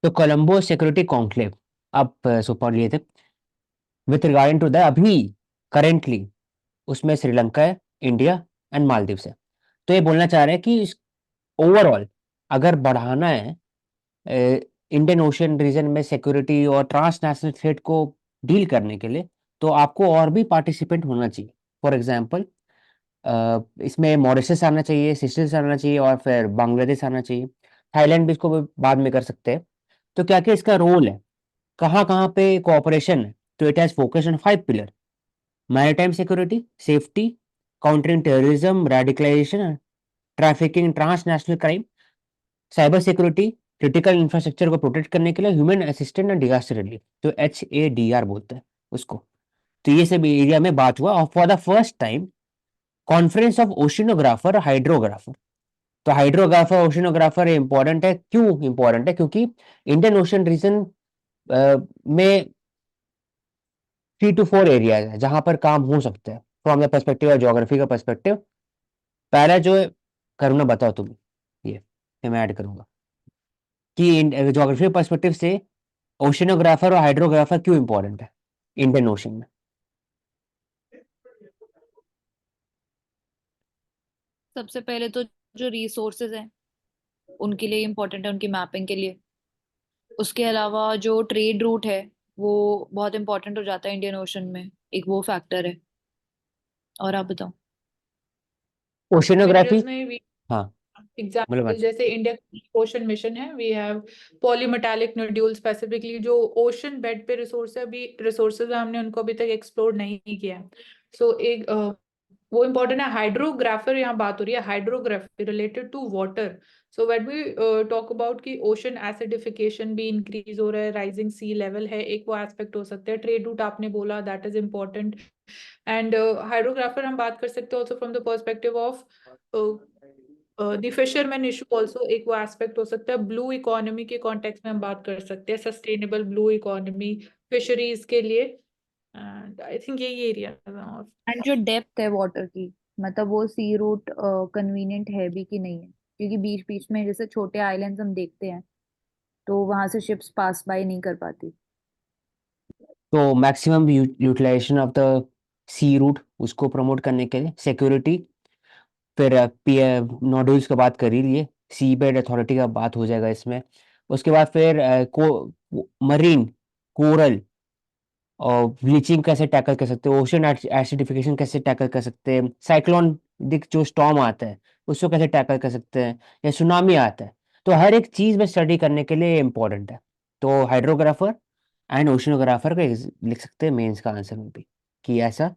तो Colombo security conclave आप super लिए थे विथ रिगार्डिंग टू द अभी करेंटली उसमें श्रीलंका है, इंडिया एंड मालदीव्स है। तो ये बोलना चाह रहे हैं कि ओवरऑल अगर बढ़ाना है इंडियन ओशन रीजन में सिक्योरिटी और ट्रांसनेशनल थ्रेट को डील करने के लिए, तो आपको और भी पार्टिसिपेंट होना चाहिए। फॉर एग्जांपल इसमें मॉरिशस आना चाहिए, सिशल्स आना चाहिए और फिर बांग्लादेश आना चाहिए। थाईलैंड भी इसको भी बाद में कर सकते हैं। तो क्या क्या इसका रोल है, कहाँ कहाँ पे कोऑपरेशन है? तो it has focus on 5 pillar: maritime security, safety, countering terrorism, radicalisation, trafficking, transnational crime, cyber security, critical infrastructure को प्रोटेक्ट करने के लिए, human assistant and disaster relief, तो HADR बोलते हैं उसको। तो ये सब एरिया में बात हुआ और for the first time conference of oceanographer hydrographer. तो हाइड्रोग्राफर ओशिनोग्राफर इंपॉर्टेंट है, क्यों इंपॉर्टेंट है? क्योंकि इंडियन ओशन रीजन में 3 to 4 एरियाज है जहां पर काम हो सकते हैं from the perspective of geography का पर्सपेक्टिव। पहला जो है, करुणा बताओ तुम, ये मैं ऐड करूंगा कि ज्योग्राफी पर्सपेक्टिव से ओशिनोग्राफर और हाइड्रोग्राफर क्यों इंपॉर्टेंट है इंडियन ओशन में। सबसे पहले तो जो रिसोर्सेज हैं उनके लिए इम्पोर्टेंट है, उनकी मैपिंग के लिए। उसके अलावा जो ट्रेड रूट है वो बहुत इंपॉर्टेंट हो जाता है इंडियन ओशन में, एक वो फैक्टर है। और आप बताओ। ओशिनोग्राफी, मिनरल्स में भी हाँ मतलब एग्जाम्पल अच्छा। जैसे इंडिया ओशन मिशन है, we have polymetallic nodule, specifically जो ओशन बेड पे रिसोर्स है, अभी रिसोर्सेज हमने उनको अभी तक एक्सप्लोर नहीं किया है। सो एक वो इम्पोर्टेंट है। हाइड्रोग्राफर यहाँ बात हो रही है, hydrography related to water. So when we talk about कि ओशन एसिडिफिकेशन भी इंक्रीज हो रहा है, राइजिंग सी लेवल है, एक वो एस्पेक्ट हो सकता है। ट्रेड रूट आपने बोला, that is important. And hydrographer हम बात कर सकते हैं also from the perspective of the fisherman issue, also एक वो एस्पेक्ट हो सकता है। ब्लू इकोनॉमी के कॉन्टेक्स्ट में हम बात कर सकते हैं, सस्टेनेबल ब्लू इकोनॉमी फिशरीज के लिए। एंड आई थिंक यही एरिया। और एंड जो डेप्थ है वाटर की, मतलब वो सी रूट कन्वीनियंट है भी कि नहीं है, क्योंकि बीच बीच में जैसे छोटे आइलैंड्स हम देखते हैं तो वहां से शिप्स पास बाय नहीं कर पाती। तो maximum utilisation of the sea route उसको प्रमोट करने के लिए सिक्योरिटी, फिर नोड्यूल्स का बात कर ही लिए, सी बेड अथॉरिटी का बात हो जाएगा इसमें। उसके बाद फिर मरीन कोरल और ब्लीचिंग कैसे टैकल कर सकते हैं, ओशन एसिडिफिकेशन कैसे टैकल कर सकते हैं, साइक्लोन दिख जो स्टॉर्म आता है उसको कैसे टैकल कर सकते हैं, या सुनामी आता है। तो हर एक चीज में स्टडी करने के लिए इम्पोर्टेंट है। तो हाइड्रोग्राफर एंड ओशनोग्राफर का लिख सकते हैं मेंस का आंसर में भी, कि ऐसा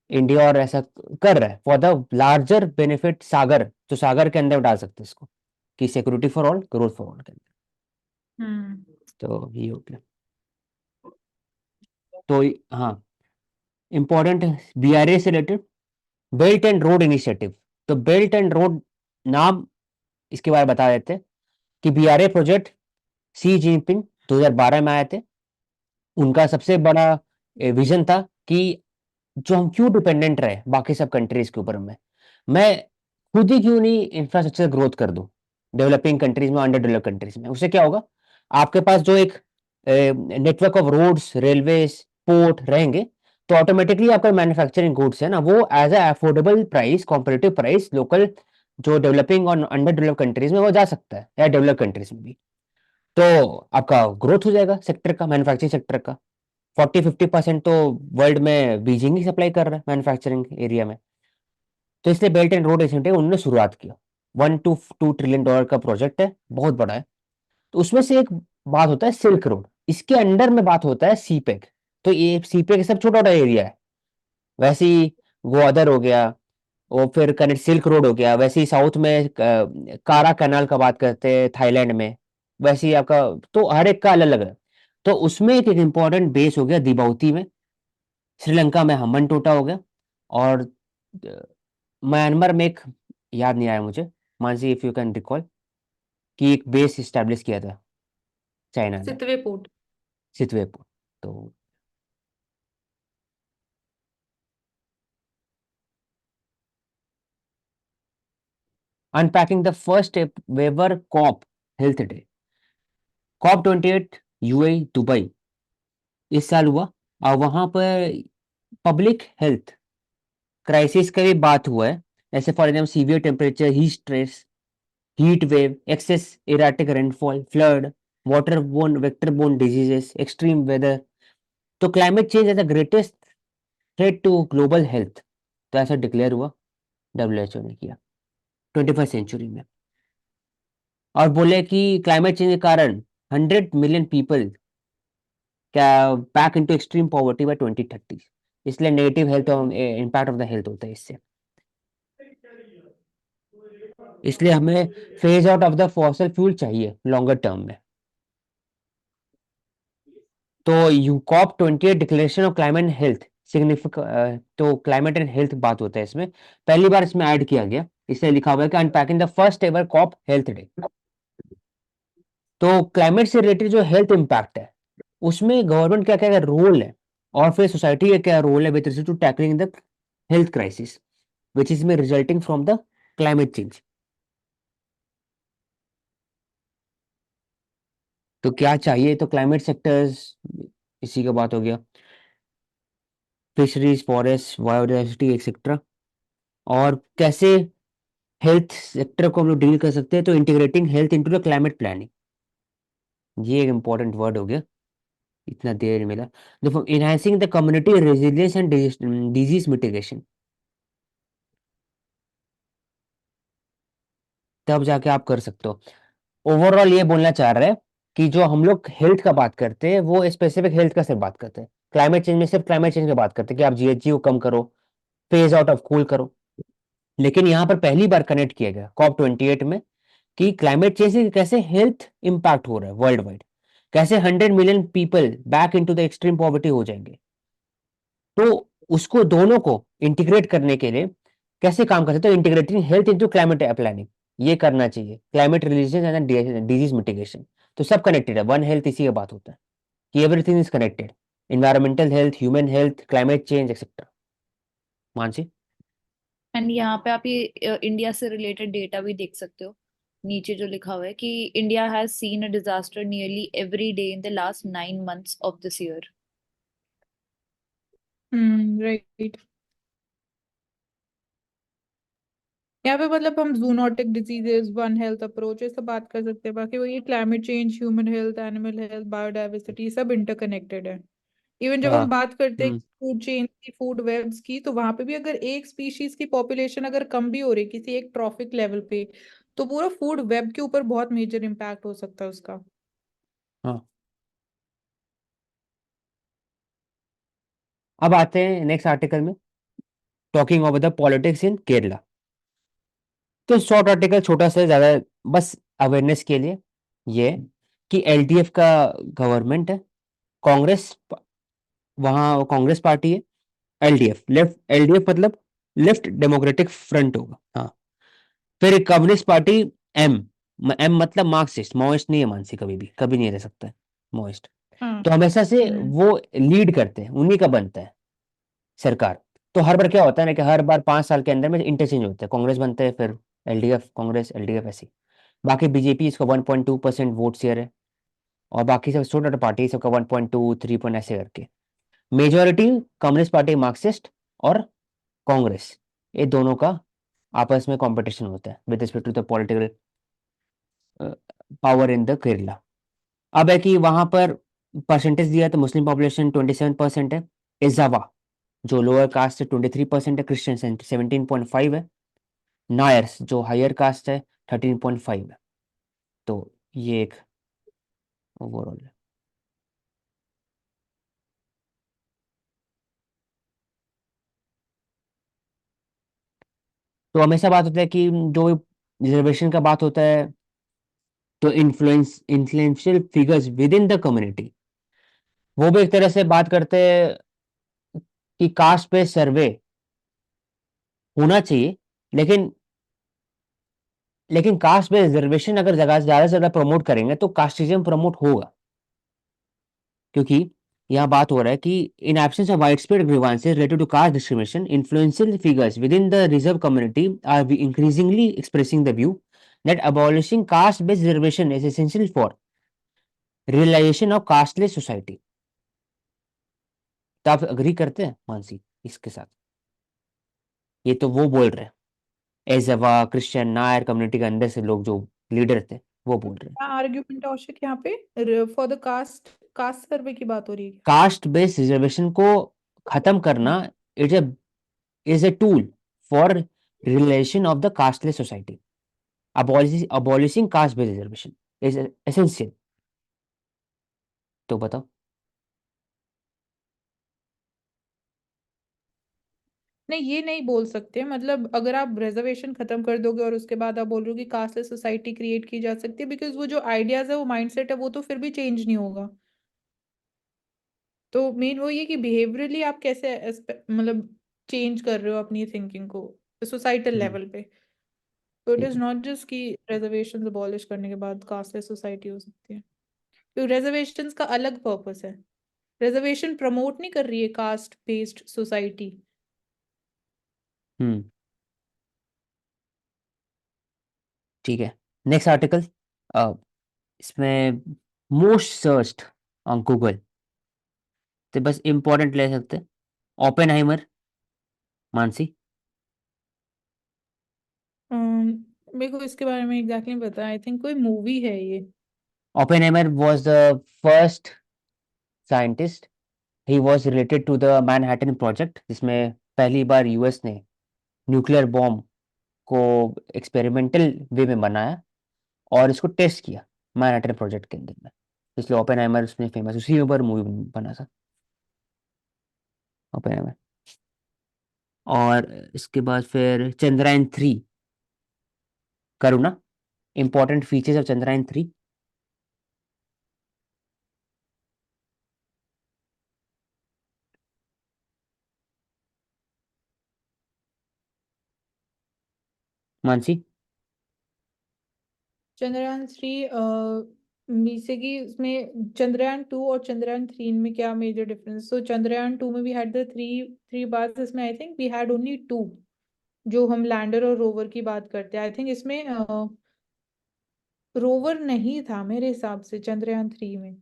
इंडिया और ऐसा कर रहा है फॉर द लार्जर बेनिफिट सागर, तो सागर के अंदर डाल सकते हैं इसको, कि security for all, growth for all के अंदर। हम्म। तो ये हो गया। तो हाँ, इंपॉर्टेंट BRA से related belt and road initiative. तो बेल्ट एंड रोड नाम इसके बारे में बता देते हैं कि BRA प्रोजेक्ट सी जिनपिंग 2012 में आए थे। उनका सबसे बड़ा विजन था कि जो हम क्यों डिपेंडेंट रहे बाकी सब कंट्रीज के ऊपर में, मैं खुद ही क्यों नहीं इंफ्रास्ट्रक्चर ग्रोथ कर दूं डेवलपिंग कंट्रीज में, अंडर डेवलप कंट्रीज में। उससे क्या होगा, आपके पास जो एक network of roads, railways, port रहेंगे, तो ऑटोमेटिकली आपका मैन्युफैक्चरिंग गुड्स है ना, वो as a affordable price, competitive price local जो डेवलपिंग और अंडर डेवलप कंट्रीज में वो जा सकता है, या डेवलप कंट्रीज में भी। तो आपका ग्रोथ हो जाएगा सेक्टर का, मैन्युफैक्चरिंग सेक्टर का। 40-50% तो वर्ल्ड में बीजिंग ही सप्लाई कर रहा है मैन्युफैक्चरिंग एरिया में। तो इसलिए बेल्ट एंड रोड एजेंट उन्होंने शुरुआत किया। $1 to $2 ट्रिलियन का प्रोजेक्ट है, बहुत बड़ा है। तो उसमें से एक बात होता है सिल्क रोड, इसके अंडर में बात होता है सीपेक। तो ये सीपेक सब छोटा छोटा एरिया है। वैसे ही ग्वादर हो गया, और फिर कनेक्ट सिल्क रोड हो गया। वैसे ही साउथ में कारा कैनाल का बात करते हैं थाईलैंड में। वैसे ही आपका, तो हर एक का अलग अलग है। तो उसमें एक इम्पोर्टेंट बेस हो गया दीबाउती में, श्रीलंका में हम्बन टोटा हो गया, और म्यांमार में एक, याद नहीं आया मुझे, Mansi if you can recall, कि एक बेस इस्टेब्लिश किया था चाइना ने, सितवे पोर्ट। सितवेपुर। तो unpacking the first ever COP health day. COP28 UAE Dubai इस साल हुआ और वहां पर पब्लिक हेल्थ क्राइसिस का भी बात हुआ है। ऐसे for example severe temperature, heat stress, heat wave, excess erratic rainfall, flood, water borne vector borne diseases, extreme weather. तो climate change as the greatest threat to global health, तो ऐसा declare हुआ, डब्ल्यूएचओ ने किया 21st सेंचुरी में। और बोले कि क्लाइमेट चेंज के कारण 100 मिलियन पीपल क्या back into extreme poverty by 2030। इसलिए नेगेटिव हेल्थ और इम्पैक्ट ऑफ द हेल्थ होता है इससे। इसलिए हमें phase out of the fossil fuel चाहिए लॉन्गर टर्म में। तो you COP28 declaration of climate health significant, तो क्लाइमेट एंड हेल्थ बात होता है इसमें। पहली बार इसमें ऐड किया गया, इसलिए लिखा हुआ है कि unpacking the first ever COP health day. तो क्लाइमेट से रिलेटेड जो हेल्थ इम्पैक्ट है उसमें गवर्नमेंट क्या क्या रोल है और फिर सोसाइटी का क्या रोल है with respect to tackling the health crisis which is में resulting from the climate change. तो क्या चाहिए, तो क्लाइमेट सेक्टर्स, इसी का बात हो गया, फिशरीज, फॉरेस्ट, बायोडाइवर्सिटी एक्सेट्रा। और कैसे हेल्थ सेक्टर को हम लोग डील कर सकते हैं, तो integrating health into the climate planning, ये एक इंपॉर्टेंट वर्ड हो गया, इतना देर मिला। देखो, enhancing the community resilience and disease mitigation, तब जाके आप कर सकते हो। ओवरऑल ये बोलना चाह रहा है कि जो हम लोग हेल्थ का बात करते हैं वो स्पेसिफिक हेल्थ का सिर्फ बात करते हैं, क्लाइमेट चेंज में सिर्फ क्लाइमेट चेंज की बात करते हैं कि आप जीएचजी को कम करो, फेज आउट ऑफ कूल करो। लेकिन यहाँ पर पहली बार कनेक्ट किया गया COP28 में कि क्लाइमेट चेंज से कैसे हेल्थ इंपैक्ट हो रहा है वर्ल्ड वाइड, कैसे 100 million people back into the extreme poverty हो जाएंगे। तो उसको दोनों को इंटीग्रेट करने के लिए कैसे काम कर सकते हैं, integrating health into climate planning, ये करना चाहिए, climate religion and disease mitigation. तो सब कनेक्टेड है, वन हेल्थ इसी का बात होता है कि everything is connected, environmental health, human health, climate change etcetera. Mansi. And यहाँ पे आप ये इंडिया से रिलेटेड डेटा भी देख सकते हो, नीचे जो लिखा हुआ है कि India has seen a disaster nearly every day in the last 9 months of this year. Right. यहाँ पे मतलब हम zoonotic diseases, one health approach, ये सब बात कर सकते हैं। बाकी वही climate change, human health, animal health, biodiversity, सब इंटरकनेक्टेड है। इवन जब हाँ। हम बात करते हैं फूड चेन की, फूड वेब्स की, तो वहां पे भी अगर एक स्पीशीज की पॉपुलेशन अगर कम भी हो रही किसी एक ट्रॉफिक लेवल पे, तो पूरा फूड वेब के ऊपर बहुत मेजर इम्पैक्ट हो सकता है उसका। हाँ। अब आते हैं नेक्स्ट आर्टिकल में, talking of the politics in Kerala. तो शॉर्ट आर्टिकल छोटा सा, ज्यादा बस अवेयरनेस के लिए, ये कि एलडीएफ का गवर्नमेंट है, कांग्रेस, वहाँ कांग्रेस पार्टी है, एलडीएफ लेफ्ट, एलडीएफ मतलब लेफ्ट डेमोक्रेटिक फ्रंट होगा, हाँ। फिर कम्युनिस्ट पार्टी, एम, एम मतलब मार्क्सिस्ट, माओइस्ट नहीं है मानसी, कभी भी कभी नहीं रह सकता है माओइस्ट। हाँ। तो हमेशा से हम्म। वो लीड करते हैं, उन्हीं का बनता है सरकार। तो हर बार क्या होता है ना कि हर बार 5 साल के अंदर में इंटरचेंज होते हैं, कांग्रेस बनते हैं, फिर एलडीएफ, कांग्रेस, एलडीएफ, ऐसे। बाकी बीजेपी इसका 1.2% वोट शेयर है, और बाकी सब छोटा छोटा पार्टी सबका 1.2 3 पॉइंट ऐसे करके। मेजोरिटी कम्युनिस्ट पार्टी, मार्क्सिस्ट और कांग्रेस, ये दोनों का आपस में कंपटीशन होता है with respect to the political power in the Kerala. अब है कि वहां पर परसेंटेज दिया है तो मुस्लिम पॉपुलेशन 27% है, इजावा जो लोअर कास्ट है 23% है, क्रिश्चियन 17.5 है, नायर्स जो हायर कास्ट है 13.5 है। तो ये एक ओवरऑल है। तो हमेशा बात होता है कि जो रिजर्वेशन का बात होता है, तो influential figures within the community, वो भी एक तरह से बात करते हैं कि कास्ट पे सर्वे होना चाहिए, लेकिन कास्ट पे रिजर्वेशन अगर ज्यादा से ज्यादा प्रमोट करेंगे तो कास्टिज्म प्रमोट होगा। क्योंकि यहाँ बात हो रहा है कि in absence of wide spread grievances related to caste discrimination, influential figures within the reserve community are increasingly expressing the view that abolishing caste based reservation is essential for realisation of casteless society. तो आप agree करते हैं मानसी इसके साथ? ये तो वो बोल रहे हैं, एजवा क्रिश्चियन नायर कम्युनिटी के अंदर से लोग जो लीडर थे वो बोल रहे हैं। क्या आर्ग्यूमेंट है औशिक यहाँ पे? For the caste caste survey की बात हो रही है क्या? कास्ट बेस्ड रिजर्वेशन को खत्म करना it is a tool for realization of the casteless society. Abolishing caste based reservation is essential. तो बताओ। नहीं, ये नहीं बोल सकते। मतलब अगर आप रिजर्वेशन खत्म कर दोगे और उसके बाद आप बोल रहे हो कि कास्टलेस सोसाइटी क्रिएट की जा सकती है, बिकॉज वो जो आइडियाज है, वो माइंडसेट है, वो तो फिर भी चेंज नहीं होगा। तो मेन वो ये कि बिहेवियरली आप कैसे मतलब चेंज कर रहे हो अपनी थिंकिंग को सोसाइटल हम्म, लेवल पे। तो इट ठीक इज है। नॉट जस्ट कि रिजर्वेशन अबॉलिश करने के बाद कास्टलेस सोसाइटी हो सकती है। तो रिजर्वेशन का अलग पर्पस है। रिजर्वेशन प्रमोट नहीं कर रही है कास्ट बेस्ड सोसाइटी। हम्म, ठीक है। नेक्स्ट आर्टिकल, इसमें मोस्ट सर्च्ड ऑन गूगल, तो बस इंपॉर्टेंट ले सकते हैं। ओपेनहाइमर, मानसी। मेरे को इसके बारे में एग्जैक्टली नहीं पता। आई थिंक कोई मूवी है ये। Oppenheimer was the first scientist, he was related to the Manhattan project, जिसमें पहली बार यूएस ने न्यूक्लियर बॉम्ब को एक्सपेरिमेंटल वे में बनाया और इसको टेस्ट किया मैनहट्टन प्रोजेक्ट के अंदर में। इसलिए ओपेनहाइमर उसमें फेमस, उसी के ऊपर मूवी बना था ओपेनहाइमर। और इसके बाद फिर चंद्रयान 3, करूँ ना, important features of Chandrayaan 3। Mansi. Chandrayaan 3 basically उसमें चंद्रयान 2 और चंद्रयान 3 में क्या मेजर डिफरेंस? तो चंद्रयान 2 में we had the three three bars. इसमें I think we had only 2, जो हम लैंडर और रोवर की बात करते हैं। आई थिंक इसमें रोवर नहीं था मेरे हिसाब से चंद्रयान 3 में।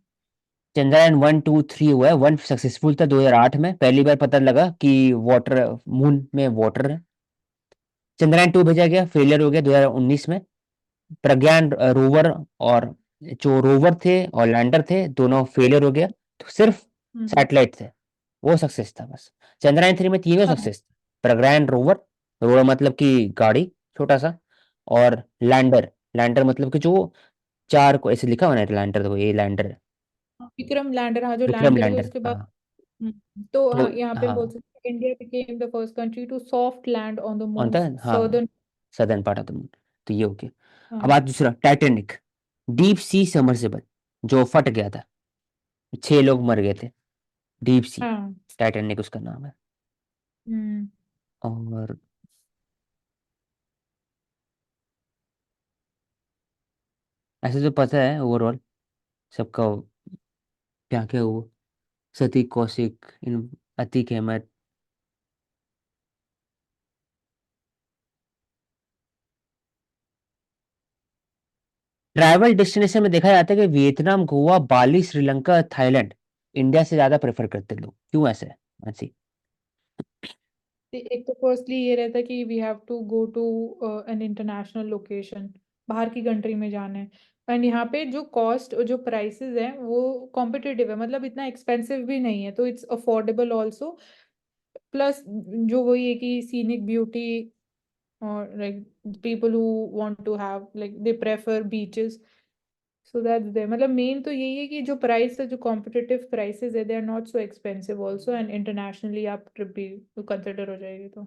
चंद्रयान 1 2 3 हुआ है। 1 सक्सेसफुल था 2008 में, पहली बार पता लगा कि वाटर, मून में वाटर है। चंद्रयान 2 भेजा गया, फेलियर हो गया 2019 में। प्रज्ञान रोवर, और जो रोवर थे और लैंडर थे दोनों फेलियर हो गया, तो सिर्फ हम्म। सैटेलाइट थे वो सक्सेस था बस। चंद्रयान 3 में तीनों हाँ। सक्सेस थे। प्रज्ञान रोवर, रोवर मतलब कि गाड़ी छोटा सा, और लैंडर, लैंडर मतलब कि जो चार को ऐसे लिखा हुआ ना लैंडर, तो ये लैंडर है। विक्रम लैंडर, हाँ, जो लैंड विक्रम करेगा लैंडर, उसके बाद। हाँ। तो तो हाँ, यहाँ पे हम बोल हाँ, सकते हैं India became the first country to soft land on the on moon the, हाँ, southern. Southern part of the moon. तो ये हो गया। अब हाँ। बात दूसरा, टाइटेनिक, डीप सी सबमर्सिबल जो फट गया था, 6 लोग मर गए थे। डीप सी, हाँ। टाइटैनिक उसका नाम है। हम्म। और ऐसे तो पता है ओवरऑल सबका, क्या क्या हुआ, सती कौशिक, इन अतीक अहमद। ट्रैवल डेस्टिनेशन में देखा जाता है कि वियतनाम, गोवा, बाली, श्रीलंका, थाईलैंड इंडिया से ज्यादा प्रेफर करते हैं लोग, क्यों ऐसे है मानसी? एक तो फर्स्टली ये रहता है कि we have to go to an international location, बाहर की कंट्री में जाना है। एंड यहाँ पे जो कॉस्ट, जो प्राइसेस हैं, वो कॉम्पिटिटिव है। मतलब इतना एक्सपेंसिव भी नहीं है, तो इट्स अफोर्डेबल ऑल्सो। प्लस जो वही है कि सीनिक ब्यूटी, और like people who want to have, like they prefer beaches. So that's there. मतलब मेन तो यही है कि जो प्राइस है, जो कॉम्पिटिटिव प्राइसेस है, they are not so expensive also, and internationally आप ट्रिप भी कंसिडर हो जाएगी तो।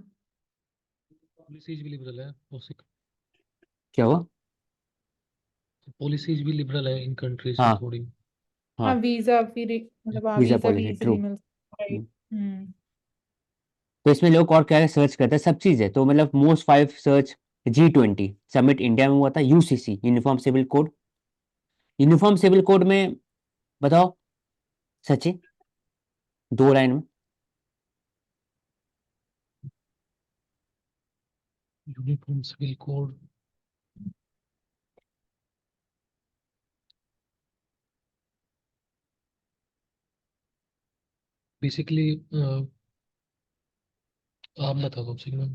पॉलिसीज भी लिबरल है कौशिक। क्या हुआ? पॉलिसीज भी लिबरल है इन कंट्रीज में हाँ, थोड़ी। हाँ, हाँ, वीजा फिर मतलब हाँ, वीजा वीजा भी पॉलिसी ट्रू। इजीली मिल सकता है, राइट। हम्म। तो इसमें लोग और क्या सर्च करते हैं, सब चीज़ है। तो मतलब most 5 search, G20 summit India में हुआ था, UCC uniform civil code. Uniform civil code में बताओ सचिन, 2 लाइन में। Uniform civil code. तो, 2 लाइन में। Uniform civil code. बेसिकली आप बता दो सिग्नल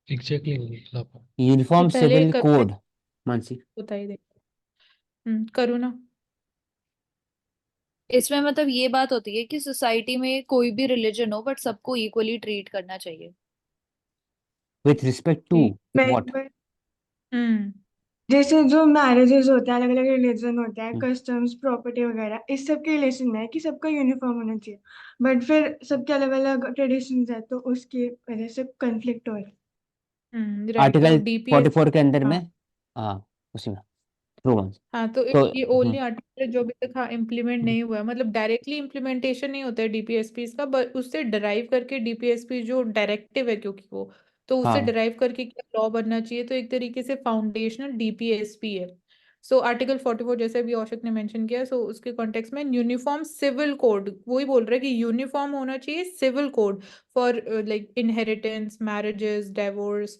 एग्जैक्टली नहीं निकला आपको। यूनिफॉर्म पहले सिविल कोड। मानसी, बताइए दे। करूँ ना? इसमें मतलब ये बात होती है कि सोसाइटी में कोई भी रिलीजन हो बट सबको इक्वली ट्रीट करना चाहिए। विथ रिस्पेक्ट टू ठीक। व्हाट? हम्म जैसे जो मैरिजेस होते हैं, अलग अलग रिलीजन होते हैं, कस्टम्स, प्रॉपर्टी वगैरह, इस सब के रिलेशन में है कि सबका यूनिफॉर्म होना चाहिए। बट फिर सबके अलग अलग ट्रेडिशंस है, तो उसकी वजह से कन्फ्लिक्ट हो रहा है। राइट। तो आर्टिकल डीपीएस 44 के अंदर में, हाँ हाँ उसी में, ट्रू मानसी। हाँ, तो तो ये ओनली आर्टिकल है जो अभी तक हाँ इम्प्लीमेंट नहीं हुआ है, मतलब डायरेक्टली इम्प्लीमेंटेशन नहीं होता है डीपीएसपी का, बट उससे डराइव करके डीपीएसपी जो डायरेक्टिव है, क्योंकि वो तो उससे हाँ डराइव करके क्या लॉ बनना चाहिए, तो एक तरीके से फाउंडेशनल डीपीएसपी है। सो आर्टिकल 44 जैसे अभी औशक ने मेंशन किया, सो उसके कॉन्टेक्स्ट में यूनिफॉर्म सिविल कोड वही बोल रहा है कि यूनिफॉर्म होना चाहिए civil code for like inheritance, marriages, divorce,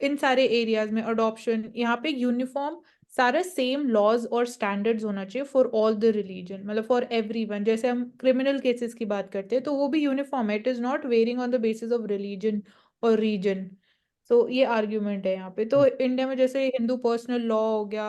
इन सारे एरियाज में, अडॉप्शन, यहाँ पे यूनिफॉर्म सारा सेम लॉज और स्टैंडर्ड्स होना चाहिए फॉर ऑल द रिलीजन, मतलब फॉर एवरीवन। जैसे हम क्रिमिनल केसेस की बात करते हैं तो वो भी यूनिफॉर्म है, it is not varying on the basis of religion और रीजन। सो ये आर्ग्यूमेंट है यहाँ पे। तो इंडिया में जैसे हिंदू पर्सनल लॉ हो गया,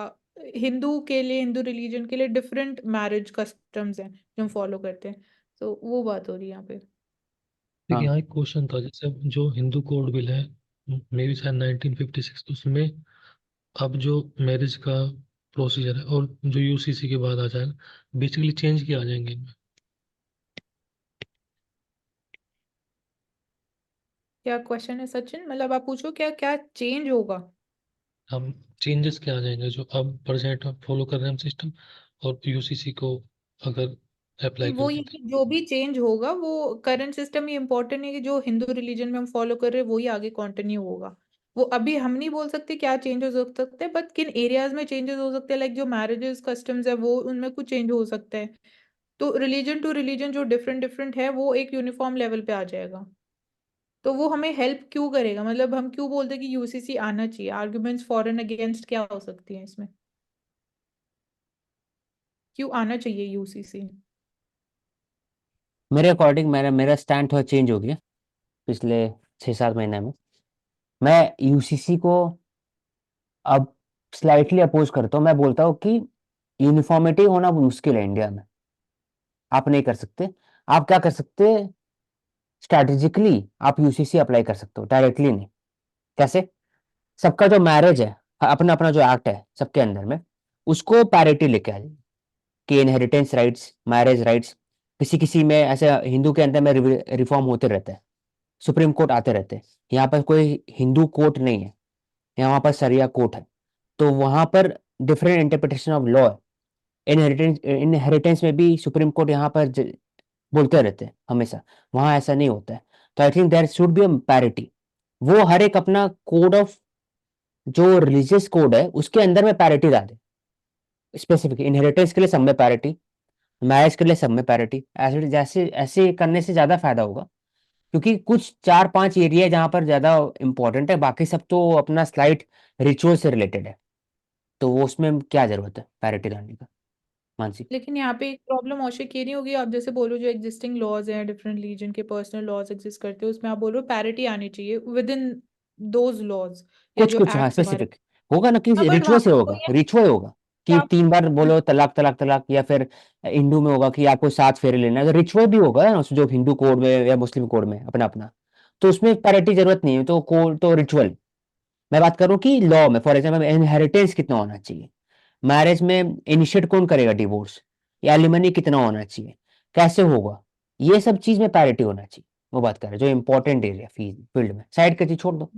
हिंदू के लिए, हिंदू रिलीजन के लिए डिफरेंट मैरिज कस्टम्स हैं जो हम फॉलो करते हैं। तो वो बात हो रही है यहाँ पे। देखिए, हाँ, यहाँ एक क्वेश्चन था, जैसे अब जो हिंदू कोड बिल है, मे बी शायद 1956, तो उसमें अब जो मैरिज का प्रोसीजर है और जो यूसीसी के बाद आ जाएगा, बेसिकली चेंज किया आ जाएंगे इनमें। क्या क्वेश्चन है सचिन? मतलब आप पूछो क्या क्या चेंज होगा। हम चेंजेस क्या आ जाएंगे जो अब प्रेजेंट फॉलो कर रहे हैं हम सिस्टम, और यूसीसी को अगर नहीं, अप्लाई कर वो ये देते कि जो भी चेंज होगा वो करंट सिस्टम, ये इम्पोर्टेंट है कि जो हिंदू रिलीजन में हम फॉलो कर रहे हैं वही आगे कंटिन्यू होगा। वो अभी हम नहीं बोल सकते क्या चेंजेस हो सकते हैं, बट किन एरियाज में चेंजेस हो सकते हैं, लाइक जो मैरिजेस कस्टम्स है वो उनमें कुछ चेंज हो सकता है। तो रिलीजन टू रिलीजन जो डिफरेंट डिफरेंट है वो एक यूनिफॉर्म लेवल पे आ जाएगा। तो वो हमें हेल्प क्यों करेगा, मतलब हम क्यों बोलते हैं कि यूसीसी आना चाहिए? आर्ग्यूमेंट्स फॉर एंड अगेंस्ट क्या हो सकती हैं इसमें? क्यों आना चाहिए यूसीसी? मेरे अकॉर्डिंग मेरा मेरा स्टैंड थोड़ा चेंज हो गया पिछले 6-7 महीने में। मैं यूसीसी को अब स्लाइटली अपोज करता हूँ। मैं बोलता हूँ कि यूनिफॉर्मिटी होना मुश्किल है इंडिया में। आप नहीं कर सकते। आप क्या कर सकते, स्ट्रैटेजिकली आप यूसीसी अप्लाई कर सकते हो, डायरेक्टली नहीं। कैसे? सबका जो मैरिज है, अपना अपना जो एक्ट है सबके अंदर में, उसको पैरिटी लेके आ जाए कि इनहेरिटेंस राइट्स, मैरिज राइट्स, किसी किसी में ऐसे हिंदू के अंदर में रिफॉर्म होते रहते हैं, सुप्रीम कोर्ट आते रहते हैं। यहाँ पर कोई हिंदू कोर्ट नहीं है, यहाँ पर सरिया कोर्ट है। तो वहां पर डिफरेंट इंटरप्रिटेशन ऑफ लॉ है। इनहेरिटेंस में भी सुप्रीम कोर्ट यहाँ पर बोलते रहते हैं हमेशा। वहां ऐसा नहीं होता है। तो I think there should be a parity. वो हर एक अपना कोड ऑफ, जो रिलीजियस कोड है उसके अंदर में पैरिटी डाले, स्पेसिफिक इनहेरिटेंस के लिए सब में पैरिटी, मैरिज के लिए सब में पैरिटी। ऐसे जैसे ऐसे करने से ज्यादा फायदा होगा, क्योंकि कुछ 4-5 एरिया है जहां पर ज्यादा इंपॉर्टेंट है, बाकी सब तो अपना स्लाइट रिचुअल से रिलेटेड है। तो वो उसमें क्या जरूरत है पैरिटी लाने का, मानसी? लेकिन यहाँ पे एक प्रॉब्लम औशक ये नहीं होगी, आप जैसे बोलो जो एग्जिस्टिंग लॉज हैं, डिफरेंट रिलीजन के पर्सनल लॉज एग्जिस्ट करते हैं, उसमें आप बोलो पैरिटी आनी चाहिए विद इन दोज लॉज या कुछ जो कुछ हाँ एक्ट्स हमारे। स्पेसिफिक होगा ना, कि हाँ, बट रिचुअल वहाँ से पे होगा, कोई रिचुअल होगा कि क्या? 3 बार बोलो तलाक तलाक तलाक, या फिर हिंदू में होगा कि आपको 7 फेरे लेना है, तो रिचुअल भी होगा ना जो हिंदू कोड में या मुस्लिम कोड में अपना अपना। तो उसमें पैरिटी जरूरत नहीं है, तो कोड तो रिचुअल। मैं बात करूँ कि लॉ में फॉर एग्जाम्पल इनहेरिटेंस कितना होना चाहिए, मैरिज में इनिशिएट कौन करेगा डिवोर्स, या एलिमनी कितना होना चाहिए, कैसे होगा, ये सब चीज में पैरिटी होना चाहिए। वो बात कर रहे हैं जो इंपॉर्टेंट एरिया फील्ड में, साइड का चीज छोड़ दो।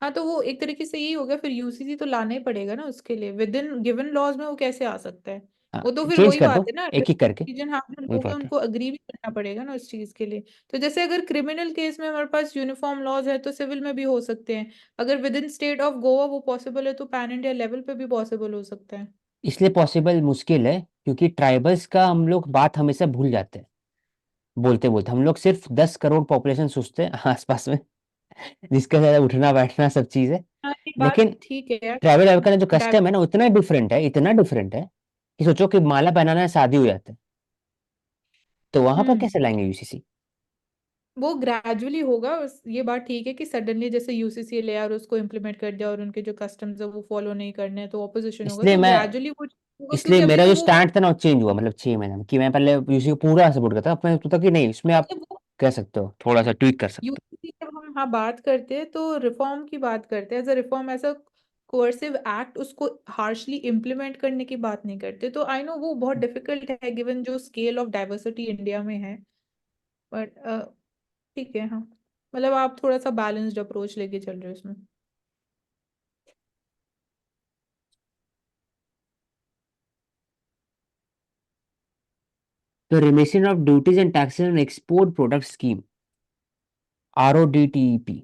हाँ, तो वो एक तरीके से यही हो गया, फिर यूसीसी तो लाना ही पड़ेगा ना उसके लिए, विद इन गिवन लॉज में वो कैसे आ सकता है? हाँ, वो तो फिर चेंज वही कर बात दो है ना, एक एक करके, रीजन, हाँ जो वही लोग हैं बात है। उनको अग्री भी करना पड़ेगा ना उस चीज के लिए। तो जैसे अगर क्रिमिनल केस में हमारे पास यूनिफॉर्म लॉज है तो सिविल में भी हो सकते हैं। अगर with in state of Goa वो पॉसिबल है तो पैन इंडिया लेवल पे भी पॉसिबल हो सकता है। इसलिए पॉसिबल मुश्किल है क्योंकि ट्राइबल्स का हम लोग बात हमेशा भूल जाते हैं। बोलते बोलते हम लोग सिर्फ 10 करोड़ पॉपुलेशन सोचते हैं आसपास में, जिसके साथ उठना बैठना सब चीज है। हाँ, ये बात लेकिन ठीक है यार। ट्राइबल लाइफ का जो डाइव- कस्टम है ना, उतना डिफरेंट है, इतना डिफरेंट है कि सोचो कि माला पहनाना है शादी हो जाता है। तो वहां पर हम्म कैसे लाएंगे यूसीसी? वो ग्रेजुअली होगा। ये बात ठीक है कि सडनली जैसे यूसीसी ले और उसको इम्प्लीमेंट कर दिया और उनके जो कस्टम्स है वो फॉलो नहीं करने हैं तो ऑपोजिशन होगा, इसलिए तो मैं ग्रेजुअली वो होगा इसलिए क्योंकि अभी मेरा तो जो वो स्टैंड था ना वो चेंज हुआ, मतलब 6 महीने में, कि मैं पहले यूसी को पूरा सपोर्ट करता, अब मैं सोचता कि नहीं, इसमें आप मतलब वो कह सकते हो, थोड़ा सा ट्वीट कर सकते यूसीसी जब हम हाँ बात करते हैं तो रिफॉर्म की बात करते हैं, एज अ रिफॉर्म, ऐसा कोर्सिव एक्ट उसको हार्शली इम्प्लीमेंट करने की बात नहीं करते। तो आई नो वो बहुत डिफिकल्ट है गिवन जो स्केल ऑफ डाइवर्सिटी इंडिया में है, बट ठीक है हाँ। मतलब आप थोड़ा सा बैलेंस्ड अप्रोच लेके चल रहे हो इसमें। हो। तो remission of duties and taxes on export product scheme, RODTEP,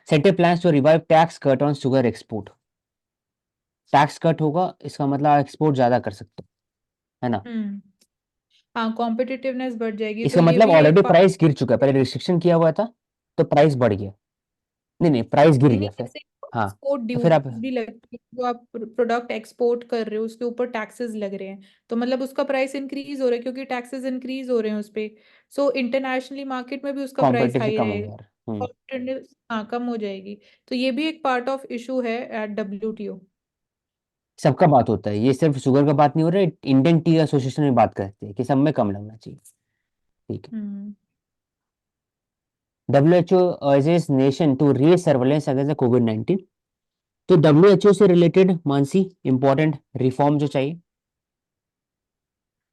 centre plans to revive tax cut on sugar export. Tax cut होगा, इसका मतलब आप एक्सपोर्ट ज्यादा कर सकते हो, है ना? हम्म हाँ, कॉम्पिटिटिवनेस बढ़ जाएगी, तो इसका ये मतलब भी एक ऑलरेडी पार्ट। प्राइस गिर चुका है, पहले रिस्ट्रिक्शन किया हुआ था तो प्राइस बढ़ गया। नहीं नहीं, प्राइस गिर नहीं नहीं, गया फिर। जैसे हाँ, एक्सपोर्ट तो फिर आप ड्यूटीज भी लगती है, जो आप प्रोडक्ट एक्सपोर्ट कर रहे हो उसके ऊपर टैक्सेस लग रहे हैं, तो मतलब उसका प्राइस इंक्रीज हो रहा है क्योंकि टैक्सेस इंक्रीज हो रहे हैं उस पे। सो इंटरनेशनली मार्केट में भी उसका प्राइस कंपटीशन हाई कम हो गया रहेगा, यार। competitiveness, हाँ, कम हो जाएगी। तो ये भी एक पार्ट ऑफ इशू है एट WTO। सबका बात होता है, ये सिर्फ शुगर का बात नहीं हो रहा है, इंडियन टी एसोसिएशन में बात करते हैं कि सब में कम लगना चाहिए। ठीक है। हम्म WHO urges nation to raise surveillance against the COVID-19। तो WHO से रिलेटेड मानसी इंपॉर्टेंट रिफॉर्म जो चाहिए।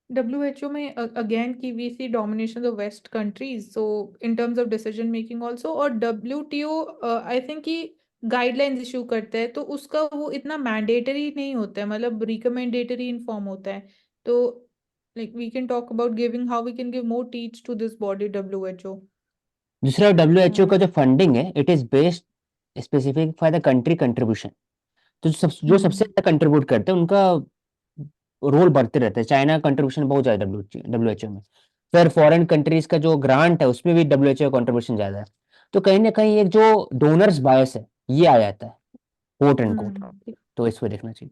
WHO में अगेन की we see domination of west countries, so in terms of decision making also, और WTO आई थिंक कि guidelines issue करता है तो उसका वो इतना मैंडेटरी नहीं होता है, मतलब रिकमेंडेटरी इन फॉर्म होता है। तो like we can talk about giving how we can give more teach to this body WHO। दूसरा, WHO का जो फंडिंग है, it is based specific for the country contribution. तो जो सबसे हम्म ज्यादा कंट्रीब्यूट करते हैं उनका रोल बढ़ते रहते हैं। चाइना का कंट्रीब्यूशन बहुत ज्यादा WHO में। फिर फॉरेन कंट्रीज का जो ग्रांट है उसमें भी WHO का कंट्रीब्यूशन ज्यादा है। तो कहीं ना कहीं एक जो डोनर्स बायस है ये आ जाता है, कोट एंड कोट। ठीक। तो इसको देखना चाहिए।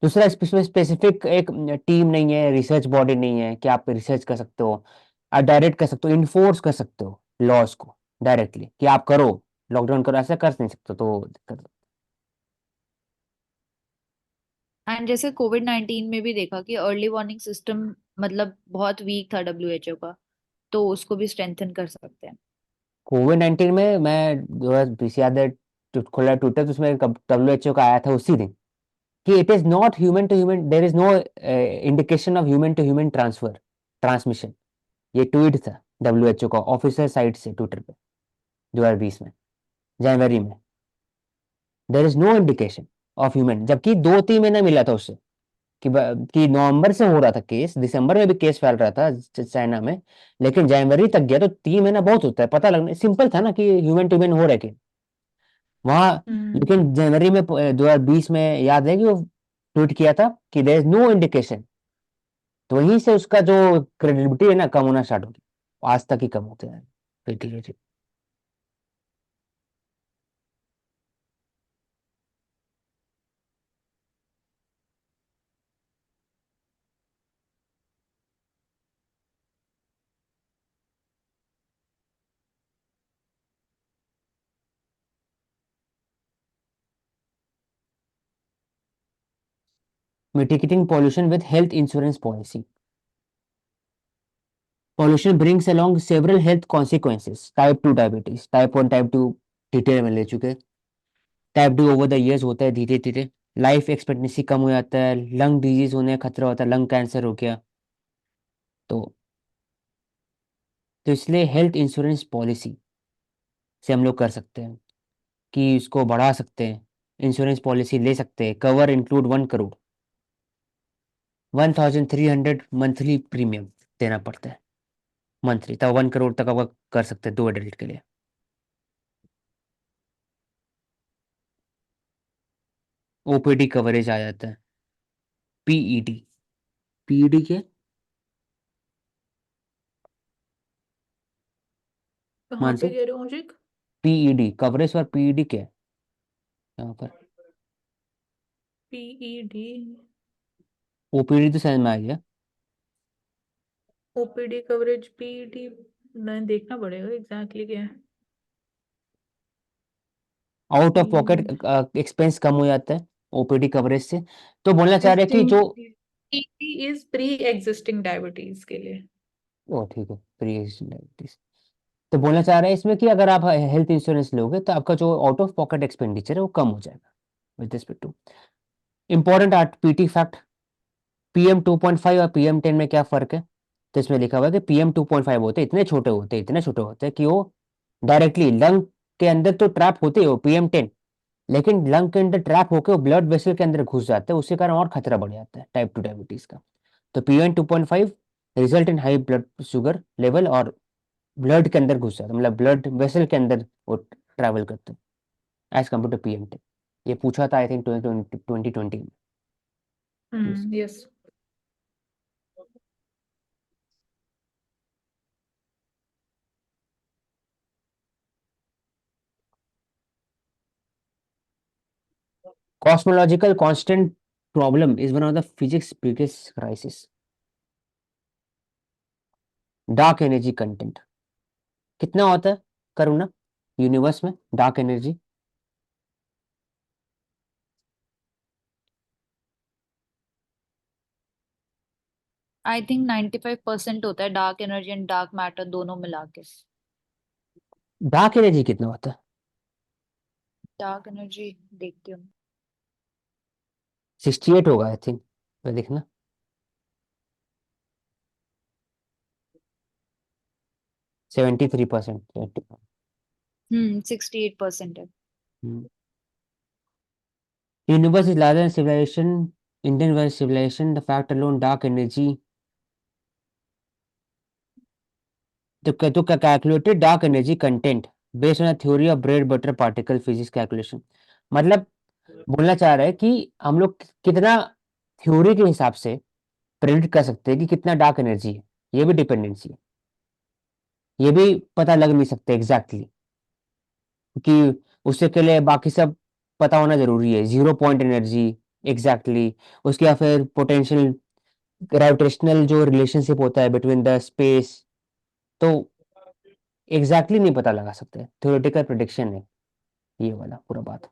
दूसरा, स्पेसिफिक एक टीम नहीं है, रिसर्च बॉडी नहीं है कि आप रिसर्च कर सकते हो, आप डायरेक्ट कर सकते हो, इन्फोर्स कर सकते हो लॉस को डायरेक्टली कि आप करो, लॉकडाउन करो, ऐसा कर नहीं सकते तो दिक्कत। एंड जैसे कोविड-19 में भी देखा कि अर्ली वार्निंग सिस्टम मतलब बहुत वीक था WHO का, तो उसको भी स्ट्रेंथन कर सकते हैं। कोविड 19 में मैं जो है पीछे याद है, खुला ट्विटर तो उसमें WHO का आया था उसी दिन कि it is not human to human, there is no indication of human to human transmission. ये ट्वीट था WHO का ऑफिशियल साइट से ट्विटर पे 2020 में, जनवरी में। There is no indication of human, जबकि 2-3 महीना मिला था उससे कि नवंबर से हो रहा था केस, दिसंबर में भी केस फैल रहा था चाइना में, लेकिन जनवरी तक गया तो 3 महीना बहुत होता है पता लगना, सिंपल था ना कि ह्यूमन टू ह्यूमन हो रहा है कि वहां। हम्म लेकिन जनवरी में 2020 में याद है कि वो ट्वीट किया था कि देयर इज नो इंडिकेशन। तो वहीं से उसका जो क्रेडिबिलिटी है ना कम होना स्टार्ट हो गया, आज तक ही कम होते हैं। फिर ठीक है जी। Mitigating pollution with health insurance policy. Pollution brings along several health consequences. Type 2 diabetes, type 1, type 2 detail में ले चुके। टाइप 2 ओवर द इयर्स होता है धीरे धीरे, लाइफ एक्सपेक्टेंसी कम हो जाता है, लंग डिजीज होने का खतरा होता है, लंग कैंसर हो गया। तो तो इसलिए हेल्थ इंश्योरेंस पॉलिसी से हम लोग कर सकते हैं कि इसको बढ़ा सकते हैं। इंश्योरेंस पॉलिसी ले सकते हैं, cover include 1 crore, 1300 monthly premium देना पड़ता है मंथली, तब 1 करोड़ तक आप कर सकते हैं 2 एडल्ट के लिए। OPD कवरेज आ जाता है। PED, PED क्या है? कहाँ मान पे से कह रहे हो मुझे? PED कवरेज और PED क्या है यहाँ पर? PED। OPD तो समझ में आ गया। ओपीडी कवरेज पीडी देखना पड़ेगा एग्जैक्टली क्या है। आउट ऑफ पॉकेट एक्सपेंस कम हो जाता है ओपीडी कवरेज से। तो बोलना चाह रहे हैं कि टेस्टिंग जो PD is pre existing diabetes के लिए। ओ ठीक है प्री डायबिटीज। तो बोलना चाह रहे हैं इसमें कि अगर आप हेल्थ इंश्योरेंस लोगे तो आपका जो आउट ऑफ पॉकेट एक्सपेंडिचर है वो कम हो जाएगा with respect to. Important art PT fact, PM2.5 और PM10 में क्या फर्क है? तो इसमें लिखा हुआ है कि PM2.5 होते हैं इतने छोटे होते हैं कि वो डायरेक्टली लंग के अंदर तो ट्रैप होते हैं वो PM10, लेकिन लंग के अंदर ट्रैप होकर वो ब्लड वेसल के अंदर घुस जाते हैं, उसके कारण और खतरा बढ़ जाता है टाइप 2 डायबिटीज का। तो PM2.5 result in high blood sugar level और ब्लड के अंदर घुस जाता है, मतलब ब्लड वेसल के अंदर वो ट्रैवल करते हैं एज कम्पेयर टू PM10। ये पूछा था आई थिंक 2020 में। Yes. Cosmological constant problem is one of the physics biggest crisis. Dark energy content कितना होता है करुणा यूनिवर्स में डार्क एनर्जी? आई थिंक 95% होता है dark energy and dark matter दोनों मिला के। डार्क एनर्जी कितना होता है? डार्क एनर्जी देखती हूँ। 68 होगा आई थिंक, देखना। 73%। 68% है। Universe is larger civilisation, Indian world civilisation, the fact alone dark energy तो calculated dark energy content based on theory of bread butter particle physics calculation. मतलब बोलना चाह रहा है कि हम लोग कितना थ्योरी के हिसाब से प्रेडिक्ट कर सकते हैं कि कितना डार्क एनर्जी है, ये भी डिपेंडेंसी है, ये भी पता लग नहीं सकते एग्जैक्टली क्योंकि उससे के लिए बाकी सब पता होना जरूरी है, जीरो पॉइंट एनर्जी एग्जैक्टली, उसके या फिर पोटेंशियल ग्रेविटेशनल जो रिलेशनशिप होता है बिटवीन द स्पेस, तो एग्जैक्टली नहीं पता लगा सकते, थ्योरेटिकल प्रिडिक्शन है ये वाला पूरा बात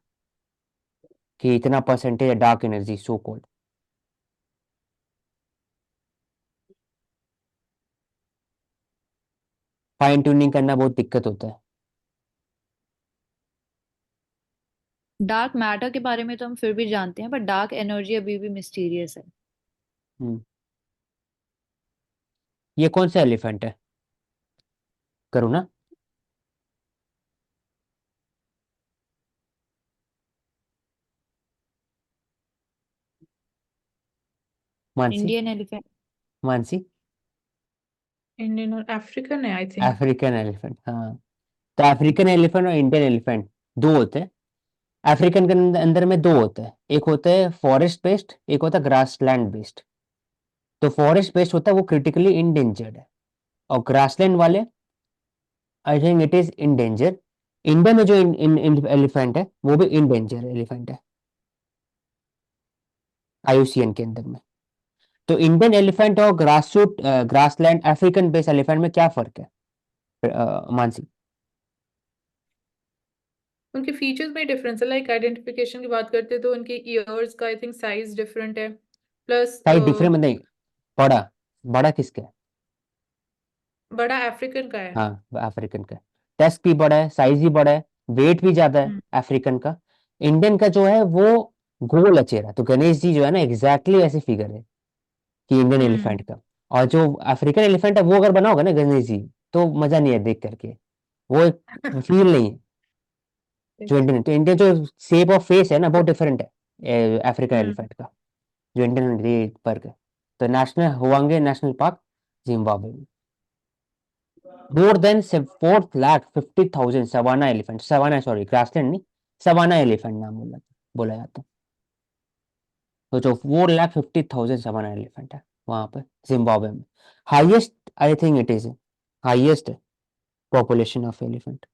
कि इतना परसेंटेज है dark energy so called. Fine tuning करना बहुत दिक्कत होता है। डार्क मैटर के बारे में तो हम फिर भी जानते हैं, पर डार्क एनर्जी अभी भी मिस्टीरियस है। हम्म। ये कौन सा एलिफेंट है Karuna? Mansi, Indian elephant. Mansi. Indian और अफ्रीकन है आई थिंक। अफ्रीकन एलिफेंट, हाँ। तो अफ्रीकन एलिफेंट और इंडियन एलिफेंट दो होते हैं। अफ्रीकन के अंदर में दो होते हैं, एक होता है फॉरेस्ट बेस्ड, एक होता है ग्रासलैंड बेस्ड। तो फॉरेस्ट बेस्ड होता है वो क्रिटिकली इंडेंजर्ड है, और ग्रासलैंड वाले I think it is in danger. India में जो एलिफेंट है वो भी इन डेंजर एलिफेंट है IUCN के अंदर में। तो इंडियन एलिफेंट और grassroot grassland African based elephant में क्या फर्क है मानसी? उनके फीचर्स में डिफरेंस है, लाइक आइडेंटिफिकेशन की बात करते हैं तो उनके ईयर्स का आई थिंक साइज डिफरेंट है, प्लस साइज डिफरेंट नहीं, बड़ा बड़ा किसका है? बड़ा अफ्रीकन का है। हाँ अफ्रीकन का। टेस्ट भी बड़ा है, साइज भी बड़ा है, वेट भी ज्यादा है हम्म अफ्रीकन का। इंडियन का जो है वो गोल है चेहरा, तो गणेश जी जो है ना एग्जैक्टली ऐसे फिगर है कि इंडियन हम्म एलिफेंट का। और जो अफ्रीकन एलिफेंट है वो अगर बना होगा ना गणेश जी, तो मजा नहीं है देख करके, वो एक फील नहीं है जो इंडियन। तो इंडियन जो शेप ऑफ फेस है ना बहुत डिफरेंट है अफ्रीकन हम्म एलिफेंट का, जो इंडियन ये फर्क है। तो national Hwange national park Zimbabwe में। More than 4,50,000 savanna elephant, savanna sorry grassland नहीं, सवाना एलिफेंट नाम बोला जाता है। तो जो 4,50,000 सवाना एलिफेंट है वहां पर जिम्बाब्वे में, highest I think it is highest population of elephant.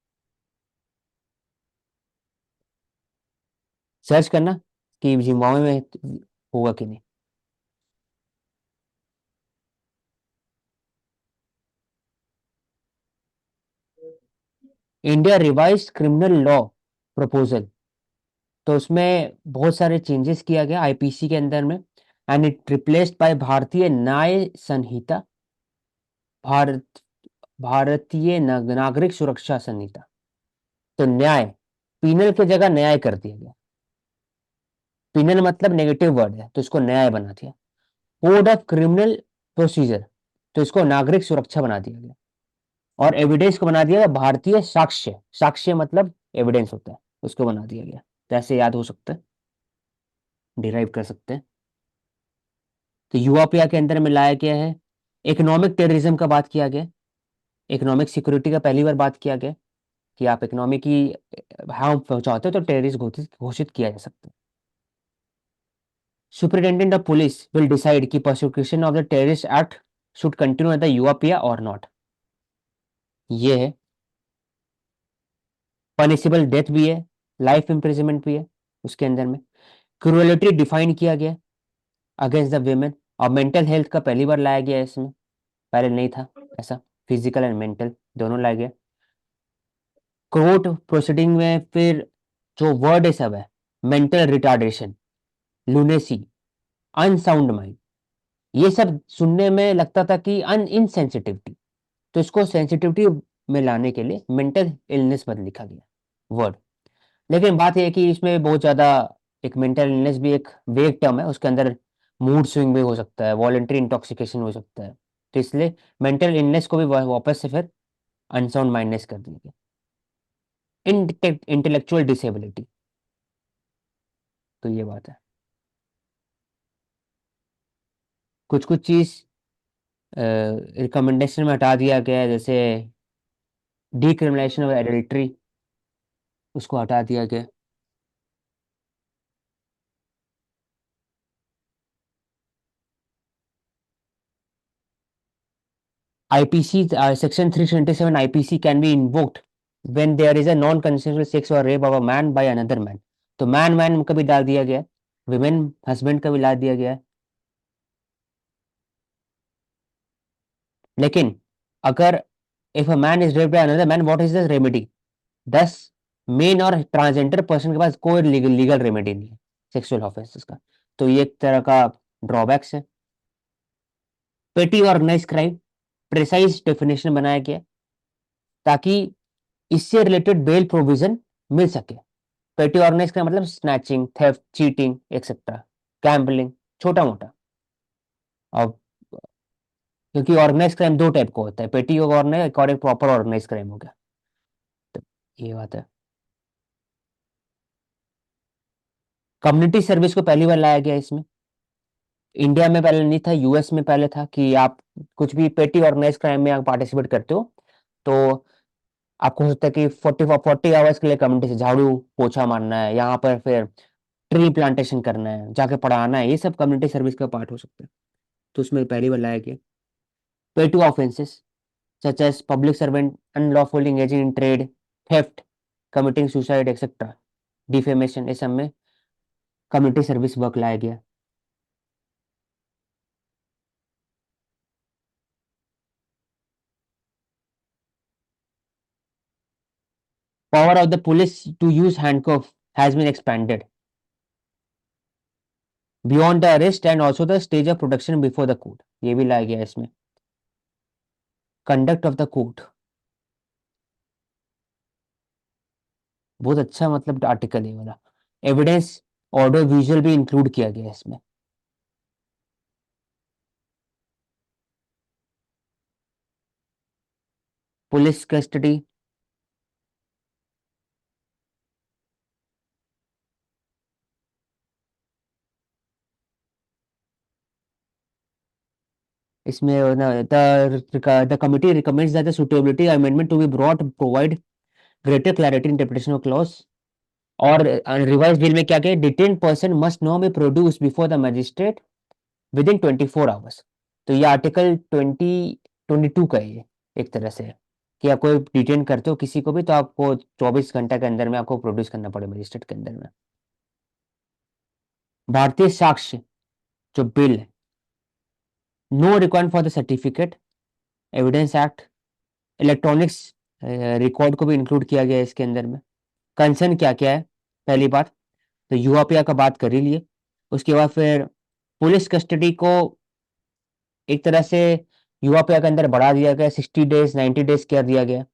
Search करना कि जिम्बाब्वे में होगा कि नहीं। India revised criminal law proposal, तो उसमें बहुत सारे चेंजेस किया गया आईपीसी के अंदर में, एंड इट रिप्लेस्ड बाय भारतीय न्याय संहिता, भारत भारतीय नागरिक सुरक्षा संहिता। तो न्याय, पीनल की जगह न्याय कर दिया गया। पीनल मतलब नेगेटिव वर्ड है, तो इसको न्याय बना दिया। कोड ऑफ क्रिमिनल प्रोसीजर, तो इसको नागरिक सुरक्षा बना दिया गया। और एविडेंस को बना दिया गया भारतीय साक्ष्य, साक्ष्य मतलब एविडेंस होता है, उसको बना दिया गया। तो ऐसे याद हो सकता है, डिराइव कर सकते हैं। तो यूआपीआ के अंदर में लाया गया है। इकोनॉमिक टेररिज्म का बात किया गया, इकोनॉमिक सिक्योरिटी का पहली बार बात किया गया कि आप इकोनॉमी की हार्म पहुंचाते हो तो टेररिस्ट घोषित घोषित किया जा सकता है। Superintendent of police will decide कि prosecution of the terrorist act should continue at the UAPA और नॉट। ये है। पनिशेबल डेथ भी है, लाइफ इम्प्रिजनमेंट भी है उसके अंदर में। क्रूएलिटी डिफाइन किया गया अगेंस्ट द वेमेन, और मेंटल हेल्थ का पहली बार लाया गया है इसमें, पहले नहीं था ऐसा। फिजिकल एंड मेंटल दोनों लाया गया। कोर्ट प्रोसीडिंग में फिर जो वर्ड है सब है, mental retardation, lunacy, unsound mind, ये सब सुनने में लगता था कि अन इनसेंसिटिविटी, तो इसको सेंसिटिविटी में लाने के लिए मेंटल इलनेस मत लिखा गया वर्ड। लेकिन बात यह है कि इसमें बहुत ज़्यादा, एक मेंटल इलनेस भी एक वेग टर्म है, उसके अंदर मूड स्विंग भी हो सकता है, वॉलेंटरी इंटॉक्सिकेशन हो सकता है, तो इसलिए मेंटल इलनेस को भी वापस से फिर अनसाउंड माइंडनेस कर दिया गया। इंटेलेक्चुअल डिसेबिलिटी, तो ये बात है। कुछ कुछ चीज़ रिकमेंडेशन में हटा दिया गया है, जैसे डिक्रिमिनेशन ऑफ एडल्ट्री, उसको हटा दिया गया। IPC section 327 IPC can be invoked when there is a non consensual sex और rape of a man by another man, तो मैन मैन का भी डाल दिया गया है, विमेन हस्बैंड का भी ला दिया गया है। लेकिन अगर if a man is raped by another man, what is the remedy? 10 main और ट्रांसजेंडर पर्सन के पास कोई लीगल रेमेडी नहीं है सेक्सुअल ऑफेंसेस का, तो ये एक तरह का ड्रॉबैक्स है। पेटी ऑर्गेनाइज क्राइम, प्रिसाइज डेफिनेशन बनाया गया ताकि इससे रिलेटेड बेल प्रोविजन मिल सके। पेटी ऑर्गेनाइज क्राइम मतलब snatching, theft, cheating etcetera, gambling, छोटा मोटा। और क्योंकि ऑर्गेनाइज क्राइम दो टाइप का होता है, पेटी ऑर्गेनाइज और एक प्रॉपर ऑर्गेनाइज क्राइम हो गया, तो ये बात है। कम्युनिटी सर्विस को पहली बार लाया गया इसमें, इंडिया में पहले नहीं था, यूएस में पहले था कि आप कुछ भी पेटी ऑर्गेनाइज क्राइम में आप पार्टिसिपेट करते हो तो आपको हो सकता है कि 40 आवर्स के लिए कम्युनिटी से झाड़ू पोछा मारना है, यहाँ पर फिर ट्री प्लांटेशन करना है, जाके पढ़ाना है, ये सब कम्युनिटी सर्विस का पार्ट हो सकता है, तो उसमें पहली बार लाया गया। Petty offences such as public servant unlawful engaging in trade, theft, committing suicide etcetera, defamation, इस सब में कम्युनिटी सर्विस वर्क लाया गया। Power of the police to use handcuff has been expanded beyond the arrest and also the stage of protection before the court, ये भी लाया गया है इसमें। कंडक्ट ऑफ द कोर्ट, बहुत अच्छा मतलब आर्टिकल है वाला। एविडेंस ऑडियो विजुअल भी इंक्लूड किया गया है इसमें। पुलिस कस्टडी, इसमें the committee recommends that the suitability amendment to be brought provide greater clarity interpretation of clause. और रिवाइज बिल में क्या क्या, detain person must no be produce before the magistrate within 24 hours. तो ये article 22 का है ये, एक तरह से कि आप कोई डिटेन करते हो किसी को भी तो आपको 24 घंटे के अंदर में आपको प्रोड्यूस करना पड़े मजिस्ट्रेट के अंदर में। भारतीय साक्ष्य जो बिल है, no requirement for the certificate, evidence act, electronics record को भी इंक्लूड किया गया है इसके अंदर में। कंसर्न क्या क्या है? पहली बात तो यूआपीए का बात कर ही लिए। उसके बाद फिर पुलिस कस्टडी को एक तरह से यूआपीए के अंदर बढ़ा दिया गया, 60 डेज 90 डेज कर दिया गया।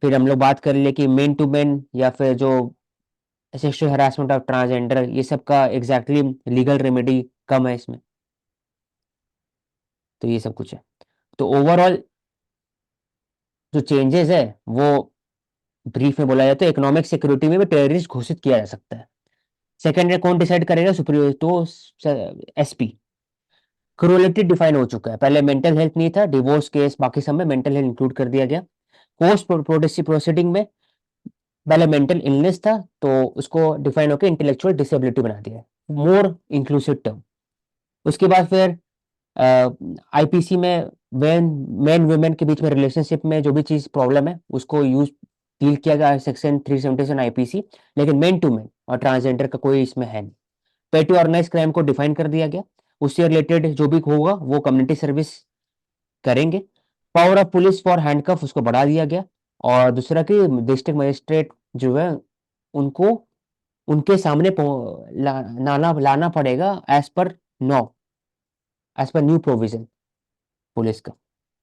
फिर हम लोग बात कर लिए कि मेन टू मेन या फिर जो सेक्सुअल हरासमेंट ऑफ ट्रांसजेंडर, ये सब का एग्जैक्टली लीगल रेमेडी कम है इसमें। तो ये सब कुछ है। तो ओवरऑल जो चेंजेस है वो ब्रीफ में बोला जाता है, इकोनॉमिक सिक्योरिटी में भी टेररिस्ट घोषित किया जा सकता है। सेकेंड कौन डिसाइड करेगा? सुप्रीम तो एसपी। क्रूएलिटी डिफाइन हो चुका है, पहले मेंटल हेल्थ नहीं था, डिवोर्स केस बाकी सब में मेंटल हेल्थ इंक्लूड कर दिया गया। पोस्ट प्रोसीडिंग में पहले मेंटल इलनेस था तो उसको डिफाइन होकर इंटेलेक्चुअल डिसेबिलिटी बना दिया, मोर इंक्लूसिव टर्म। उसके बाद फिर आईपीसी में मैन वुमेन के बीच में रिलेशनशिप में जो भी चीज प्रॉब्लम है उसको यूज डील किया गया सेक्शन 377 आईपीसी। लेकिन मेन टू मैन और ट्रांसजेंडर का कोई इसमें है नहीं। पेटी ऑर्गेनाइज क्राइम को डिफाइन कर दिया गया, उससे रिलेटेड जो भी होगा वो कम्युनिटी सर्विस करेंगे। Power of police for handcuff उसको बढ़ा दिया गया। और दूसरा कि डिस्ट्रिक्ट मजिस्ट्रेट जो है उनको उनके सामने लाना पड़ेगा एज पर नॉ, as per new provision police का।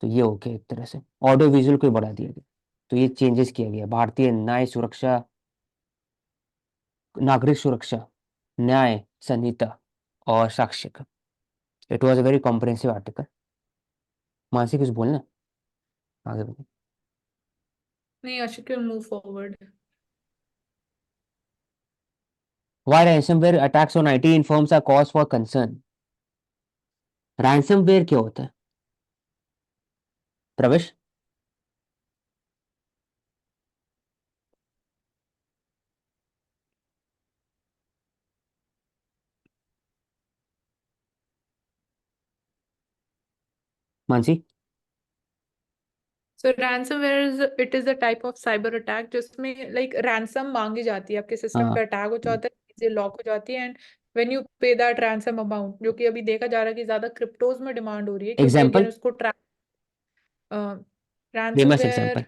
तो ये हो गया एक तरह से ऑडियो विजुअल को बढ़ा दिया गया। तो ये चेंजेस किया गया भारतीय न्याय सुरक्षा, नागरिक सुरक्षा न्याय संहिता और साक्ष्य का। It was a very comprehensive article. Mansi कुछ बोलना आगे बढ़े। नहीं, Ashiq can move forward. Why ransomware attacks on IT firms are cause for concern? ransomware क्या होता है प्रवेश? मानसी? सो ransomware is a type of cyber attack जिसमें like ransom मांगी जाती है, आपके सिस्टम हाँ पे अटैक हो जाता है, चीजें लॉक हो जाती है, and when you pay that ransom amount, जो कि अभी देखा जा रहा है कि ज्यादा क्रिप्टोज में डिमांड हो रही है, क्योंकि एग्जाम्पल, अगेन उसको track famous ransomware example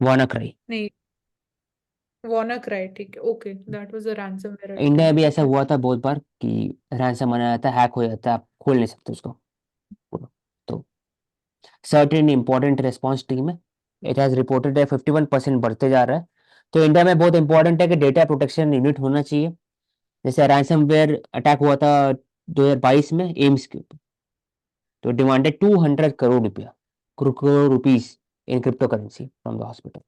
WannaCry। नहीं, WannaCry, ठीक है, okay, that was a ransomware India में भी attempt, ऐसा ठीक है। हुआ था बहुत बार कि रैंसम बना जाता है, हैक हो जाता है, आप खोल नहीं सकते उसको पूरा। तो सर्टेन इंपॉर्टेंट रिस्पॉन्स टीम है, इट हैज रिपोर्टेड है 51% बढ़ते जा रहा है। तो इंडिया में बहुत इंपॉर्टेंट है कि डेटा प्रोटेक्शन यूनिट होना चाहिए। जैसे रैंसमवेयर अटैक हुआ था 2022 में एम्स के ऊपर, तो डिमांडेड 200 करोड़ रुपया, crore rupees in crypto currency from the hospital.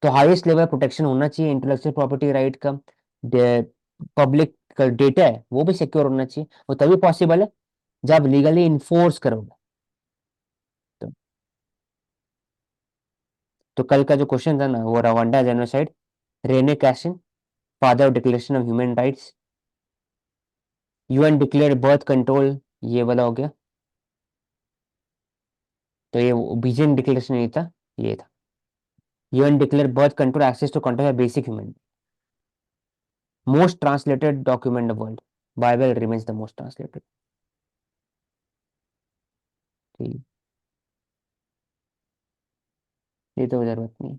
तो हाईएस्ट लेवल प्रोटेक्शन होना चाहिए इंटेलेक्चुअल प्रॉपर्टी राइट का। पब्लिक का डेटा है वो भी सिक्योर होना चाहिए, वो तभी पॉसिबल है जब लीगली इन्फोर्स करोगे। तो, तो कल का जो क्वेश्चन था ना वो Rwanda genocide, Rene Cassin father of declaration of human rights, UN declared birth control, ये वाला हो गया। तो ये बीजिंग डिक्लेरेशन नहीं था, ये था UN declare birth control access to control basic human. Most translated document the world, Bible remains the most translated. ठीक, ये तो जरूरत नहीं।